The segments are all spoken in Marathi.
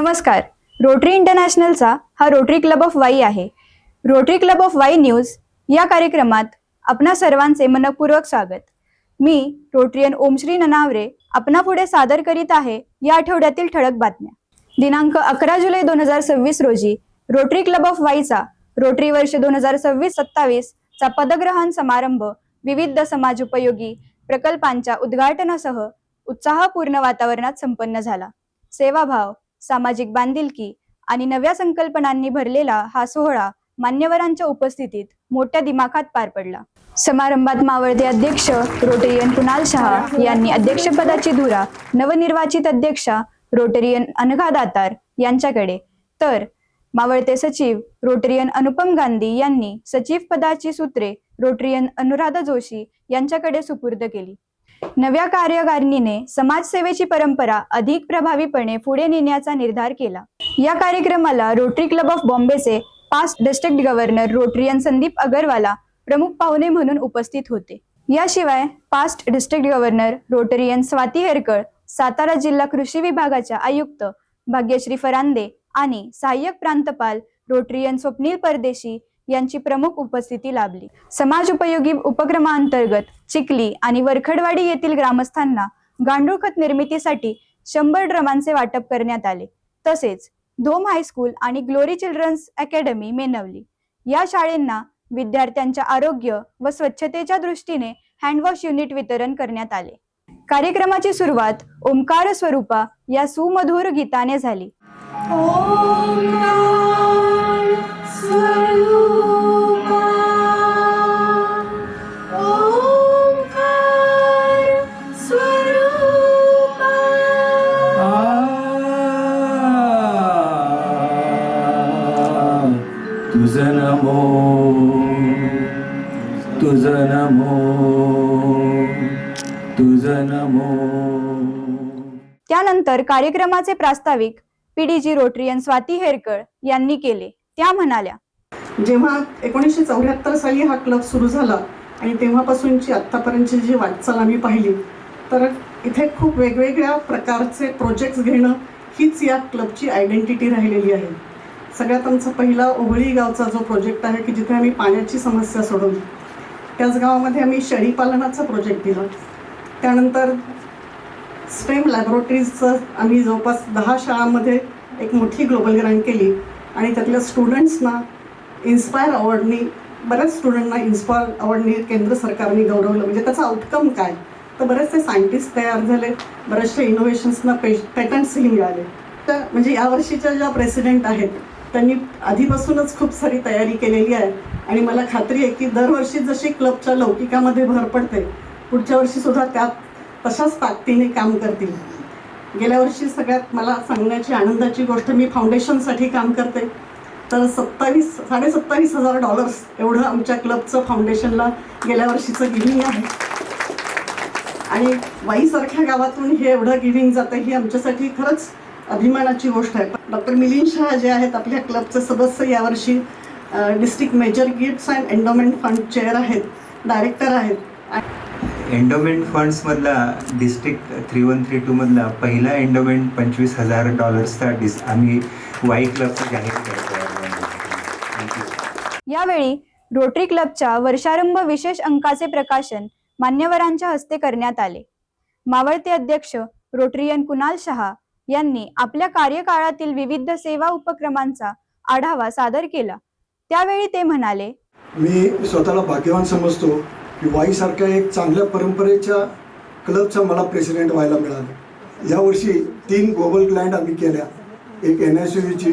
नमस्कार. रोटरी इंटरनॅशनलचा हा रोटरी क्लब ऑफ वाई आहे. Rotary club of Wai news या कार्यक्रमात आपणा सर्वांचे मनपूर्वक स्वागत. मी रोटरीयन ओमश्री ननावरे आपणापुढे सादर करीत आहे या आठवड्यातील ठळक बातम्या. दिनांक 11 जुलै 2026 रोजी रोटरी क्लब ऑफ वाईचा रोटरी वर्ष 2026-27 चा पदग्रहण समारंभ विविध समाजोपयोगी प्रकल्पांच्या उद्घाटनासह उत्साहपूर्ण वातावरणात संपन्न झाला. सेवाभाव, सामाजिक बांधिलकी आणि नव्या संकल्पनांनी भरलेला हा सोहळा मान्यवरांच्या उपस्थितीत मोठ्या दिमाखात पार पडला. समारंभात मावळते अध्यक्ष रोटरीयन कुणाल शहा यांनी अध्यक्षपदाची धुरा नवनिर्वाचित अध्यक्षा रोटरीयन अनघा दातार यांच्याकडे, तर मावळते सचिव रोटरीयन अनुपम गांधी यांनी सचिव पदाची सूत्रे रोटरीयन अनुराधा जोशी यांच्याकडे सुपूर्द केली. नव्या कार्यकारिणीने समाजसेवेची परंपरा अधिक प्रभावीपणे पुढे नेण्याचा निर्धार केला. या कार्यक्रमाला रोटरी क्लब ऑफ बॉम्बेचे past district governor Rotarian Sandeep Agarwala प्रमुख पाहुणे म्हणून उपस्थित होते. याशिवाय past district governor Rotarian Swati Herkal, Satara जिल्हा कृषी विभागाच्या आयुक्त भाग्यश्री फरांदे आणि सहाय्यक प्रांतपाल रोटरीयन स्वप्नील परदेशी यांची प्रमुख उपस्थिती लाभली. समाज उपयोगी उपक्रमांतर्गत चिखली आणि वरखडवाडी येथील ग्रामस्थांना गांडूळ खत निर्मितीसाठी 100 ड्रमांचे वाटप करण्यात आले. तसेच धोम हायस्कूल आणि ग्लोरी चिल्ड्रन्स अकॅडमी मेनवली या शाळेंना विद्यार्थ्यांच्या आरोग्य व स्वच्छतेच्या दृष्टीने हँडवॉश युनिट वितरण करण्यात आले. कार्यक्रमाची सुरुवात ओंकार स्वरूपा या सुमधुर गीताने झाली. त्यानंतर कार्यक्रमाचे प्रास्ताविक पीडीजी रोटरीयन स्वाती हेरकळ यांनी केले. त्या म्हणाल्या, जेव्हा 1974 साली हा क्लब सुरू झाला आणि तेव्हापासूनची आत्तापर्यंतची जी वाटचाल आम्ही पाहिली, तर इथे खूप वेगवेगळ्या प्रकारचे प्रोजेक्ट्स घेणं हीच या क्लबची आयडेंटिटी राहिलेली आहे. सगळ्यात आमचा पहिला ओहळी गावचा जो प्रोजेक्ट आहे की जिथे आम्ही पाण्याची समस्या सोडवली, त्याच गावामध्ये आम्ही शेळीपालनाचा प्रोजेक्ट दिला. त्यानंतर स्टेम लॅबोरेटरीजचं आम्ही जवळपास 10 शाळांमध्ये एक मोठी ग्लोबल ग्रँट केली आणि त्यातल्या स्टुडंट्सना इन्स्पायर अवॉर्डनी, बऱ्याच स्टुडंटना इन्स्पायर अवॉर्डनी केंद्र सरकारने गौरवलं. म्हणजे त्याचा आउटकम काय, तर बरेचसे सायंटिस्ट तयार झाले, बरेचसे इनोव्हेशन्सना पेटंट्सही मिळाले. तर म्हणजे यावर्षीच्या ज्या प्रेसिडेंट आहेत त्यांनी आधीपासूनच खूप सारी तयारी केलेली आहे आणि मला खात्री आहे की दरवर्षी जशी क्लबच्या लौकिकामध्ये भर पडते, पुढच्या वर्षीसुद्धा त्यात तशाच ताकदीने काम करतील. गेल्या वर्षी सगळ्यात मला सांगण्याची आनंदाची गोष्ट, मी फाउंडेशनसाठी काम करते, तर $27,500 एवढं आमच्या क्लबचं फाउंडेशनला गेल्या वर्षीचं गिव्हिंग आहे. आणि वाईसारख्या गावातून हे एवढं गिव्हिंग जातं ही आमच्यासाठी खरंच अभिमानाची गोष्ट आहे. डॉक्टर मिलिंद शहा जे आहेत आपल्या क्लबचे सदस्य, यावर्षी district major gifts and endowment fund chair आहेत, डायरेक्टर आहेत. एंडोमेंट फंड्समधला डिस्ट्रिक्ट 3132 मधला पहिला एंडोमेंट $25,000 आम्ही वाई क्लबचं जाहीर करतो. यावेळी रोटरी क्लबच्या वर्षारंभ विशेष अंकाचे प्रकाशन मान्यवरांच्या हस्ते करण्यात आले. मावळते अध्यक्ष रोटरीयन कुणाल शहा यांनी आपल्या कार्यकाळातील विविध सेवा उपक्रमांचा आढावा सादर केला. त्यावेळी ते म्हणाले, मी स्वतःला भाग्यवान समजतो की वाईसारख्या एक चांगल्या परंपरेच्या क्लबचा मला प्रेसिडेंट व्हायला मिळालं. यावर्षी 3 ग्लोबल ग्रँट आम्ही केल्या, एक NSUची,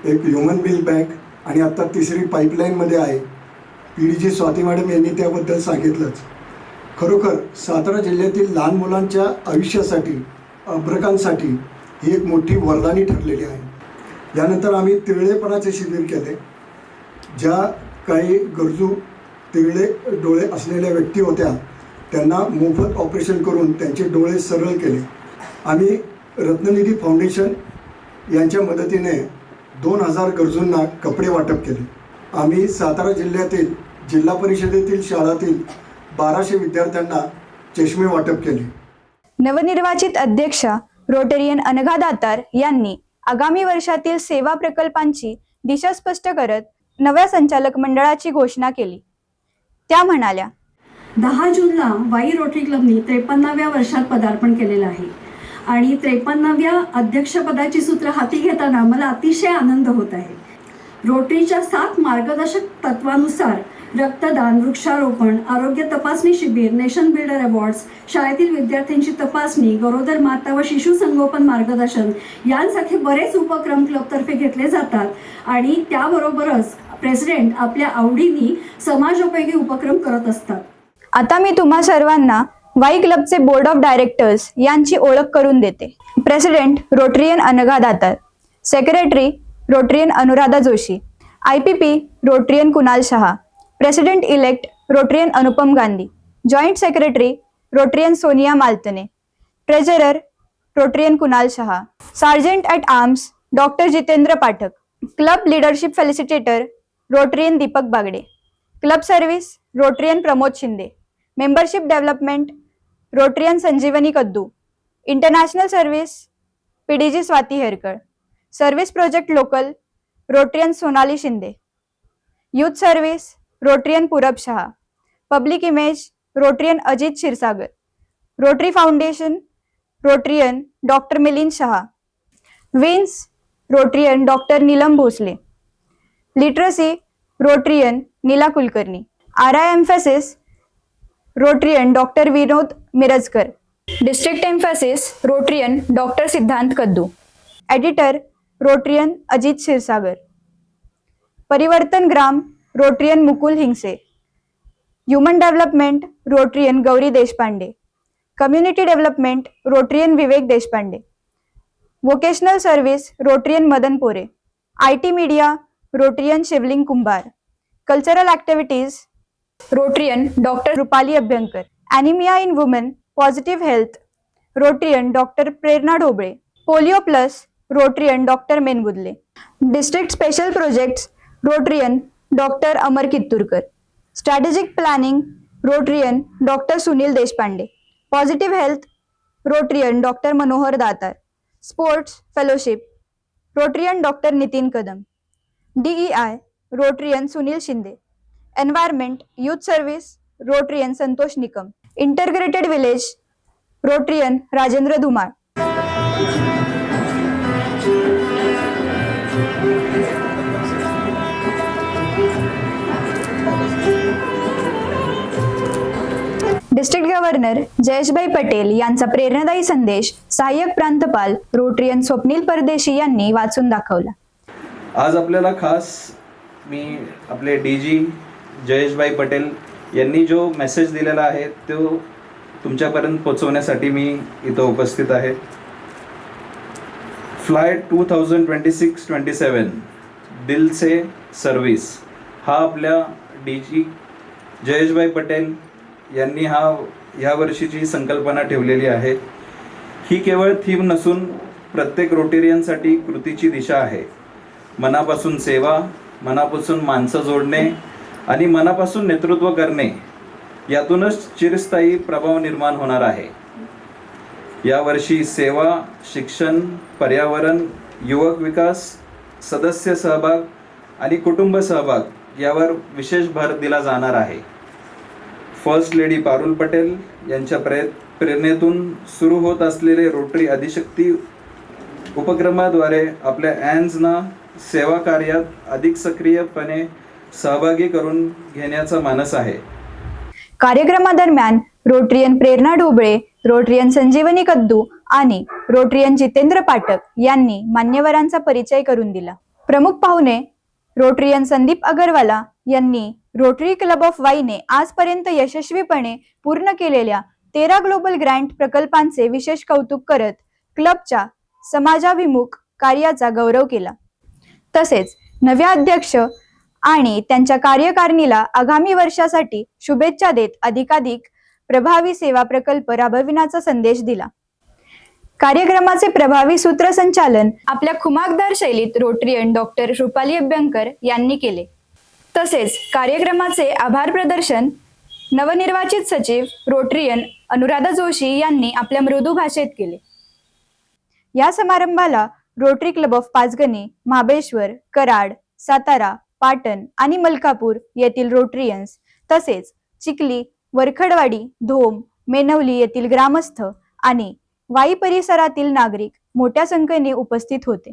एक ह्युमन बिल बँक आणि आता 3री पाईपलाईनमध्ये आहे. पीडीजी स्वाती मॅडम यांनी त्याबद्दल सांगितलंच. खरोखर सातारा जिल्ह्यातील लहान मुलांच्या आयुष्यासाठी, अभ्रकांसाठी ही एक मोठी वरदानी ठरलेली आहे. यानंतर आम्ही तिरळेपणाचे शिबिर केले. ज्या काही गरजू तिरळे डोळे असलेल्या व्यक्ती होत्या त्यांना मोफत ऑपरेशन करून त्यांचे डोळे सरळ केले. आम्ही रत्ननिधी फाउंडेशन यांच्या मदतीने 2000 गरजूंना कपडे वाटप केले. आम्ही सातारा जिल्ह्यातील जिल्हा परिषदेतील शाळातील 1200 विद्यार्थ्यांना चष्मे वाटप केले. नवनिर्वाचित अध्यक्षा रोटेरियन अनघा दातार यांनी आगामी वर्षातील सेवा प्रकल्पांची दिशा स्पष्ट करत नव्या संचालक मंडळाची घोषणा केली. त्या म्हणाल्या, 10 जूनला वाई रोटरी क्लबनी 53व्या वर्षात पदार्पण केलेलं आहे आणि 53व्या अध्यक्षपदाची सूत्र हाती घेताना मला अतिशय आनंद होत आहे. रोटरीच्या 7 मार्गदर्शक तत्वानुसार रक्तदान, वृक्षारोपण, आरोग्य तपासणी शिबिर, नेशन बिल्डर अवॉर्ड्स, शाळेतील विद्यार्थ्यांची तपासणी, गरोदर माता व शिशु संगोपन मार्गदर्शन यांसारखे बरेच उपक्रम क्लबतर्फे घेतले जातात आणि त्याबरोबरच प्रेसिडेंट आपल्या आवडीने समाजोपयोगी उपक्रम करत असतात. आता मी तुम्हा सर्वांना वाई क्लबचे बोर्ड ऑफ डायरेक्टर्स यांची ओळख करून देते. President Rotarian Anagha Datar, secretary Rotarian Anuradha Joshi, IPP Rotarian Kunal Shah, president elect Rotarian Anupam Gandhi, joint secretary Rotarian Sonia Malatne, treasurer Rotarian Kunal Shah, sergeant at arms doctor Jitendra Pathak, club leadership facilitator Rotarian Deepak Bagde, club service Rotarian Pramod Shinde, membership development Rotarian Sanjeevani Kaddu, international service PDG Swati Herkal, service project local Rotarian Sonali Shinde, youth service Rotarian Purab Shah, public image Rotarian Ajit Kshirsagar, Rotary foundation Rotarian doctor Milind Shah, wins Rotarian doctor Neelam Bhosale, literacy Rotarian Neela Kulkarni, RI emphasis Rotarian doctor Vinod Mirajkar, district emphasis Rotarian doctor Siddhant Kaddu, editor Rotarian Ajit Kshirsagar, Parivartan Gram Rotarian Mukul Hingse, human development Rotarian Gauri Deshpande, community development Rotarian Vivek Deshpande, vocational service Rotarian Madan Pore, IT media Rotarian Shivling Kumbhar, cultural activities Rotarian doctor Rupali Abhyankar, anaemia in women positive health Rotarian doctor Prerna Dhoble, polio plus Rotarian doctor Menbudle, district special projects Rotarian doctor Amar Kitturkar, strategic planning Rotarian doctor Sunil Deshpande, positive health Rotarian doctor Manohar Datar, sports fellowship Rotarian doctor Nitin Kadam, DEI Rotarian Sunil Shinde, environment youth service Rotarian Santosh Nikam, integrated village Rotarian Rajendra Dhumal. District governor Jayeshbhai Patel यांचा प्रेरणादायी संदेश सहाय्यक प्रांतपाल रोटरियन स्वप्नील परदेशी यांनी वाचून दाखवला. आज आपल्याला खास मी आपले DG जयेशभाई पटेल यांनी जो मेसेज दिलेला आहे तो तुमच्यापर्यंत पोहोचवण्यासाठी मी इथं उपस्थित आहे. फ्लाय 2026-27 दिल से सर्व्हिस हा आपल्या DG जयेशभाई पटेल यांनी ह्या वर्षीची संकल्पना ठेवलेली आहे. ही केवळ थीम नसून प्रत्येक रोटेरियनसाठी कृतीची दिशा आहे. मनापासून सेवा, मनापासून माणसं जोडणे आणि मनापासून नेतृत्व करणे यातूनच चिरस्थायी प्रभाव निर्माण होणार आहे. यावर्षी सेवा, शिक्षण, पर्यावरण, युवक विकास, सदस्य सहभाग आणि कुटुंब सहभाग यावर विशेष भर दिला जाणार आहे. फर्स्ट लेडी पारुल पटेल यांच्या प्रेरणेतून सुरू होत असलेले रोटरी आदिशक्ती उपक्रमाद्वारे आपल्या ॲन्सना सेवा कार्यात अधिक सक्रियपणे सहभागी करून घेण्याचा मानस आहे. कार्यक्रमादरम्यान रोटरियन प्रेरणा ढोबळे, रोटरियन संजीवनी कद्दू आणि रोटरियन जितेंद्र पाठक यांनी मान्यवरांचा परिचय करून दिला. प्रमुख पाहुणे रोटरियन संदीप अगरवाला यांनी रोटरी क्लब ऑफ वाईने आजपर्यंत यशस्वीपणे पूर्ण केलेल्या 13 ग्लोबल ग्रँट प्रकल्पांचे विशेष कौतुक करत क्लबच्या समाजाभिमुख कार्याचा गौरव केला. तसेच नव्या अध्यक्ष आणि त्यांच्या कार्यकारिणीला आगामी वर्षासाठी शुभेच्छा देत अधिकाधिक प्रभावी सेवा प्रकल्प राबविण्याचा संदेश दिला. कार्यक्रमाचे प्रभावी सूत्रसंचालन आपल्या खुमाकदार शैलीत रोटरियन डॉक्टर रुपाली अभ्यंकर यांनी केले. तसेच कार्यक्रमाचे आभार प्रदर्शन नवनिर्वाचित सचिव रोटरियन अनुराधा जोशी यांनी आपल्या मृदू भाषेत केले. या समारंभाला rotary club of Panchgani, Mahabaleshwar, Karad, Satara, Patan आणि मलकापूर येथील रोटरियन्स तसेच चिखली, वरखडवाडी, धोम, मेनवली येथील ग्रामस्थ आणि वाई परिसरातील नागरिक मोठ्या संख्येने उपस्थित होते.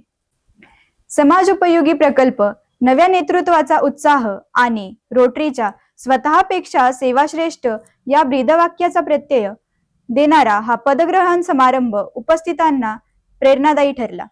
समाजोपयोगी प्रकल्प, नव्या नेतृत्वाचा उत्साह आणि रोटरीच्या स्वतःपेक्षा सेवाश्रेष्ठ या ब्रीदवाक्याचा प्रत्यय देणारा हा पदग्रहण समारंभ उपस्थितांना प्रेरणादायी ठरला.